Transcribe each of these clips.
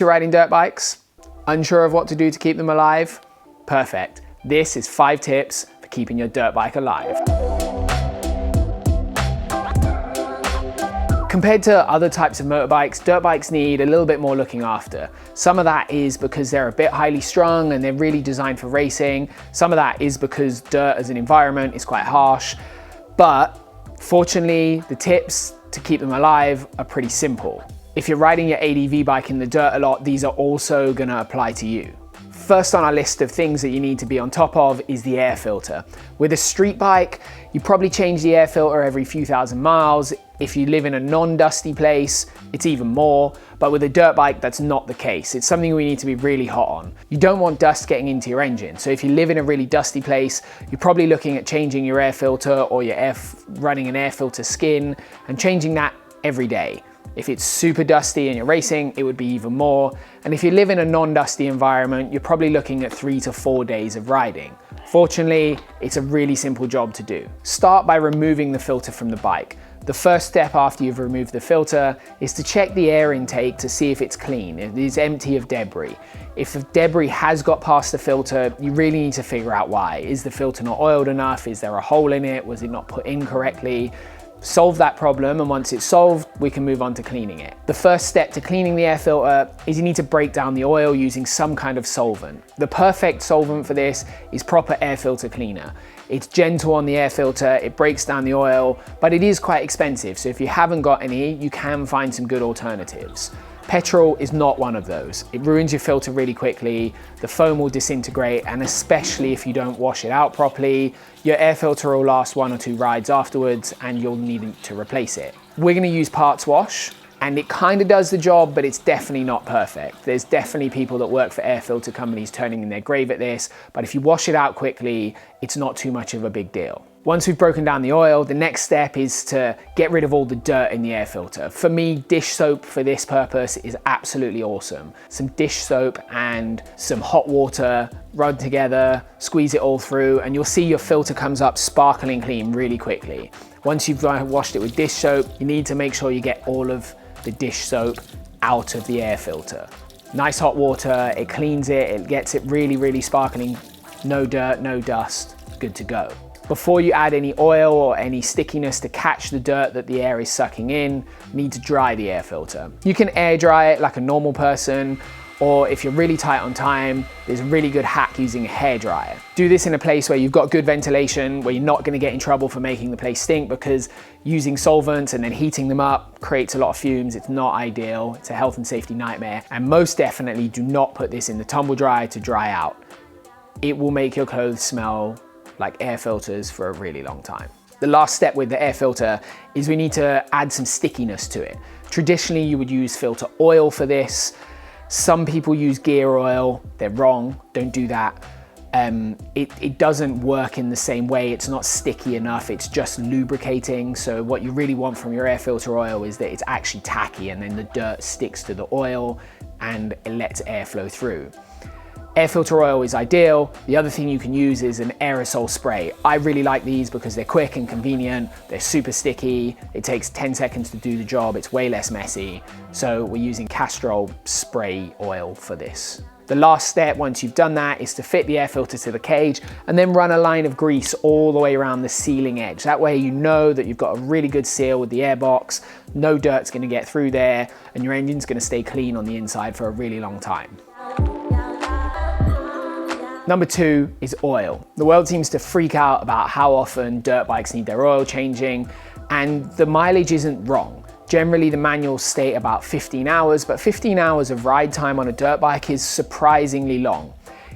To riding dirt bikes? Unsure of what to do to keep them alive? Perfect. This is 5 tips for keeping your dirt bike alive. Compared to other types of motorbikes, dirt bikes need a little bit more looking after. Some of that is because they're a bit highly strung and they're really designed for racing. Some of that is because dirt as an environment is quite harsh. But fortunately, the tips to keep them alive are pretty simple. If you're riding your ADV bike in the dirt a lot, these are also going to apply to you. First on our list of things that you need to be on top of is the air filter. With a street bike, you probably change the air filter every few thousand miles. If you live in a non-dusty place, it's even more. But with a dirt bike, that's not the case. It's something we need to be really hot on. You don't want dust getting into your engine. So if you live in a really dusty place, you're probably looking at changing your air filter or running an air filter skin and changing that every day. If it's super dusty and you're racing, it would be even more. And if you live in a non-dusty environment, you're probably looking at 3 to 4 days of riding. Fortunately, it's a really simple job to do. Start by removing the filter from the bike. The first step after you've removed the filter is to check the air intake to see if it's clean, if it is empty of debris. If the debris has got past the filter, you really need to figure out why. Is the filter not oiled enough? Is there a hole in it? Was it not put in correctly? Solve that problem, and once it's solved, we can move on to cleaning it. The first step to cleaning the air filter is you need to break down the oil using some kind of solvent. The perfect solvent for this is proper air filter cleaner. It's gentle on the air filter, it breaks down the oil, but it is quite expensive. So if you haven't got any, you can find some good alternatives. Petrol is not one of those. It ruins your filter really quickly, the foam will disintegrate, and especially if you don't wash it out properly, your air filter will last 1 or 2 rides afterwards and you'll need to replace it. We're gonna use parts wash, and it kind of does the job, but it's definitely not perfect. There's definitely people that work for air filter companies turning in their grave at this, but if you wash it out quickly, it's not too much of a big deal. Once we've broken down the oil, the next step is to get rid of all the dirt in the air filter. For me, dish soap for this purpose is absolutely awesome. Some dish soap and some hot water run together, squeeze it all through, and you'll see your filter comes up sparkling clean really quickly. Once you've washed it with dish soap, you need to make sure you get all of the dish soap out of the air filter. Nice hot water, it cleans it, it gets it really, really sparkling. No dirt, no dust, good to go. Before you add any oil or any stickiness to catch the dirt that the air is sucking in, you need to dry the air filter. You can air dry it like a normal person, or if you're really tight on time, there's a really good hack using a hairdryer. Do this in a place where you've got good ventilation, where you're not gonna get in trouble for making the place stink, because using solvents and then heating them up creates a lot of fumes. It's not ideal. It's a health and safety nightmare. And most definitely do not put this in the tumble dryer to dry out. It will make your clothes smell like air filters for a really long time. The last step with the air filter is we need to add some stickiness to it. Traditionally, you would use filter oil for this. Some people use gear oil. They're wrong, don't do that. It doesn't work in the same way. It's not sticky enough, it's just lubricating. So what you really want from your air filter oil is that it's actually tacky, and then the dirt sticks to the oil and it lets air flow through. Air filter oil is ideal. The other thing you can use is an aerosol spray. I really like these because they're quick and convenient. They're super sticky. It takes 10 seconds to do the job. It's way less messy. So we're using Castrol spray oil for this. The last step, once you've done that, is to fit the air filter to the cage and then run a line of grease all the way around the sealing edge. That way you know that you've got a really good seal with the air box, no dirt's gonna get through there, and your engine's gonna stay clean on the inside for a really long time. Number 2 is oil. The world seems to freak out about how often dirt bikes need their oil changing, and the mileage isn't wrong. Generally, the manuals state about 15 hours, but 15 hours of ride time on a dirt bike is surprisingly long.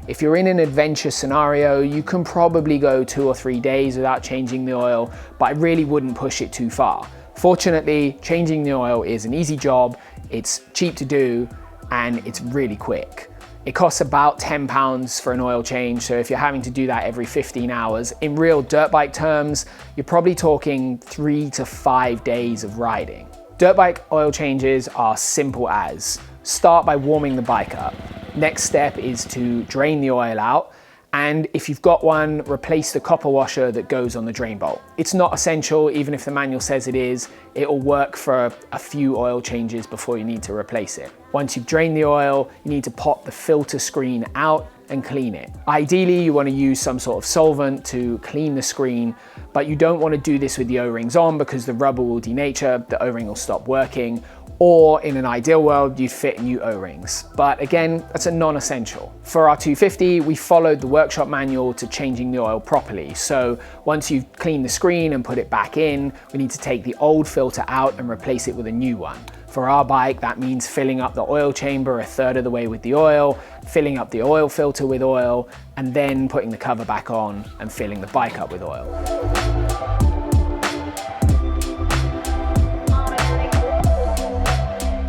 If you're in an adventure scenario, you can probably go 2 or 3 days without changing the oil, but I really wouldn't push it too far. Fortunately, changing the oil is an easy job, it's cheap to do, and it's really quick. It costs about £10 for an oil change, so if you're having to do that every 15 hours, in real dirt bike terms, you're probably talking 3 to 5 days of riding. Dirt bike oil changes are simple as: start by warming the bike up. Next step is to drain the oil out, and if you've got one, replace the copper washer that goes on the drain bolt. It's not essential, even if the manual says it is. It'll work for a few oil changes before you need to replace it. Once you've drained the oil, you need to pop the filter screen out and clean it. Ideally, you want to use some sort of solvent to clean the screen, but you don't want to do this with the O-rings on because the rubber will denature, the O-ring will stop working, or in an ideal world, you'd fit new O-rings. But again, that's a non-essential. For our 250, we followed the workshop manual to changing the oil properly. So once you've cleaned the screen and put it back in, we need to take the old filter out and replace it with a new one. For our bike, that means filling up the oil chamber a third of the way with the oil, filling up the oil filter with oil, and then putting the cover back on and filling the bike up with oil.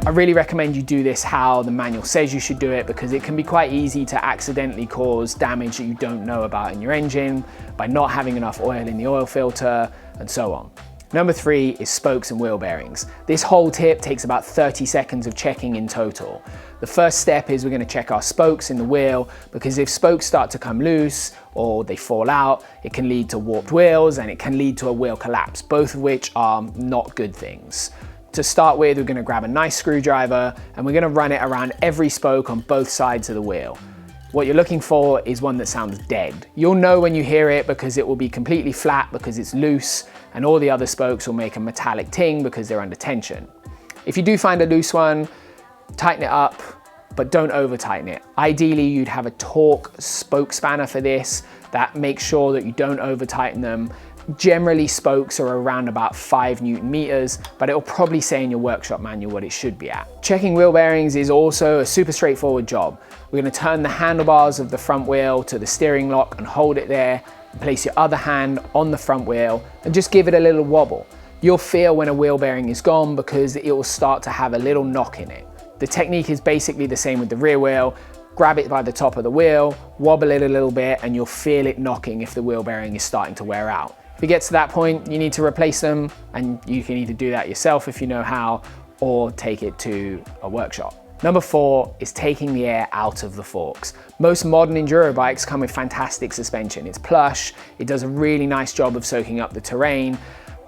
I really recommend you do this how the manual says you should do it, because it can be quite easy to accidentally cause damage that you don't know about in your engine by not having enough oil in the oil filter and so on. Number 3 is spokes and wheel bearings. This whole tip takes about 30 seconds of checking in total. The first step is we're going to check our spokes in the wheel, because if spokes start to come loose or they fall out, it can lead to warped wheels and it can lead to a wheel collapse, both of which are not good things. To start with, we're going to grab a nice screwdriver and we're going to run it around every spoke on both sides of the wheel. What you're looking for is one that sounds dead. You'll know when you hear it because it will be completely flat because it's loose, and all the other spokes will make a metallic ting because they're under tension. If you do find a loose one, tighten it up, but don't over tighten it. Ideally, you'd have a torque spoke spanner for this that makes sure that you don't over tighten them. Generally, spokes are around about 5 Newton meters, but it'll probably say in your workshop manual what it should be at. Checking wheel bearings is also a super straightforward job. We're going to turn the handlebars of the front wheel to the steering lock and hold it there. Place your other hand on the front wheel and just give it a little wobble. You'll feel when a wheel bearing is gone because it will start to have a little knock in it. The technique is basically the same with the rear wheel. Grab it by the top of the wheel, wobble it a little bit, and you'll feel it knocking if the wheel bearing is starting to wear out. If it gets to that point, you need to replace them, and you can either do that yourself if you know how, or take it to a workshop. Number 4 is taking the air out of the forks. Most modern enduro bikes come with fantastic suspension. It's plush, it does a really nice job of soaking up the terrain,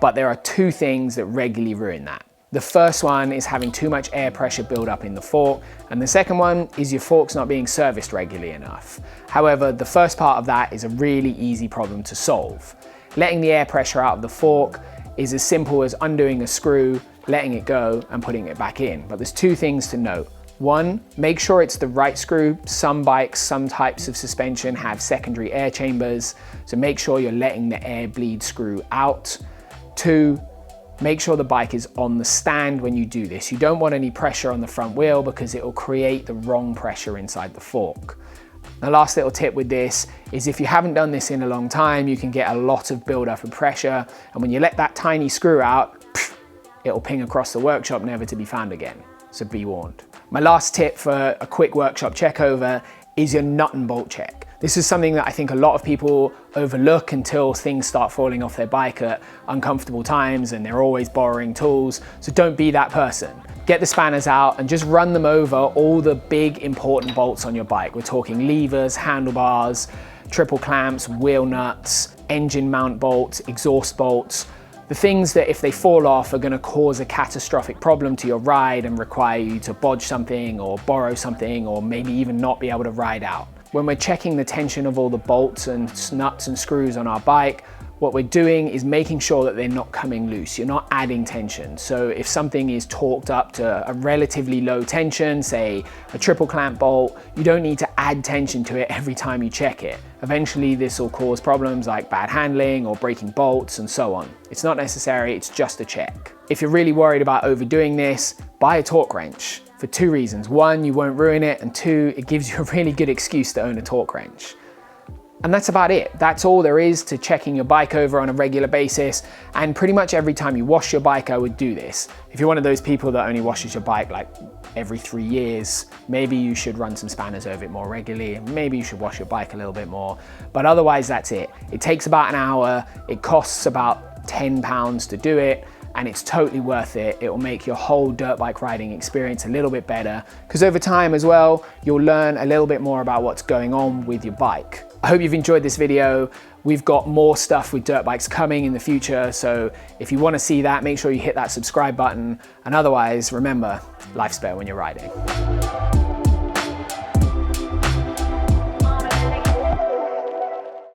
but there are 2 things that regularly ruin that. The first one is having too much air pressure build up in the fork, and the second one is your forks not being serviced regularly enough. However, the first part of that is a really easy problem to solve. Letting the air pressure out of the fork is as simple as undoing a screw, letting it go, and putting it back in. But there's 2 things to note. 1, make sure it's the right screw. Some bikes, some types of suspension have secondary air chambers, so make sure you're letting the air bleed screw out. 2, make sure the bike is on the stand when you do this. You don't want any pressure on the front wheel because it will create the wrong pressure inside the fork. The last little tip with this is if you haven't done this in a long time, you can get a lot of build-up of pressure, and when you let that tiny screw out, it'll ping across the workshop, never to be found again. So be warned. My last tip for a quick workshop check over is your nut and bolt check. This is something that I think a lot of people overlook until things start falling off their bike at uncomfortable times and they're always borrowing tools. So don't be that person. Get the spanners out and just run them over all the big important bolts on your bike. We're talking levers, handlebars, triple clamps, wheel nuts, engine mount bolts, exhaust bolts. The things that if they fall off are going to cause a catastrophic problem to your ride and require you to bodge something or borrow something or maybe even not be able to ride out. When we're checking the tension of all the bolts and nuts and screws on our bike, what we're doing is making sure that they're not coming loose. You're not adding tension. So if something is torqued up to a relatively low tension, say a triple clamp bolt, you don't need to add tension to it every time you check it. Eventually this will cause problems like bad handling or breaking bolts and so on. It's not necessary, it's just a check. If you're really worried about overdoing this, buy a torque wrench for 2 reasons. 1, you won't ruin it, and 2, it gives you a really good excuse to own a torque wrench. And that's about it. That's all there is to checking your bike over on a regular basis. And pretty much every time you wash your bike, I would do this. If you're one of those people that only washes your bike like every 3 years, maybe you should run some spanners over it more regularly, and maybe you should wash your bike a little bit more. But otherwise, that's it. It takes about an hour. It costs about £10 to do it, and it's totally worth it. It will make your whole dirt bike riding experience a little bit better, because over time as well, you'll learn a little bit more about what's going on with your bike. I hope you've enjoyed this video. We've got more stuff with dirt bikes coming in the future, so if you want to see that, make sure you hit that subscribe button. And otherwise, remember, life's better when you're riding.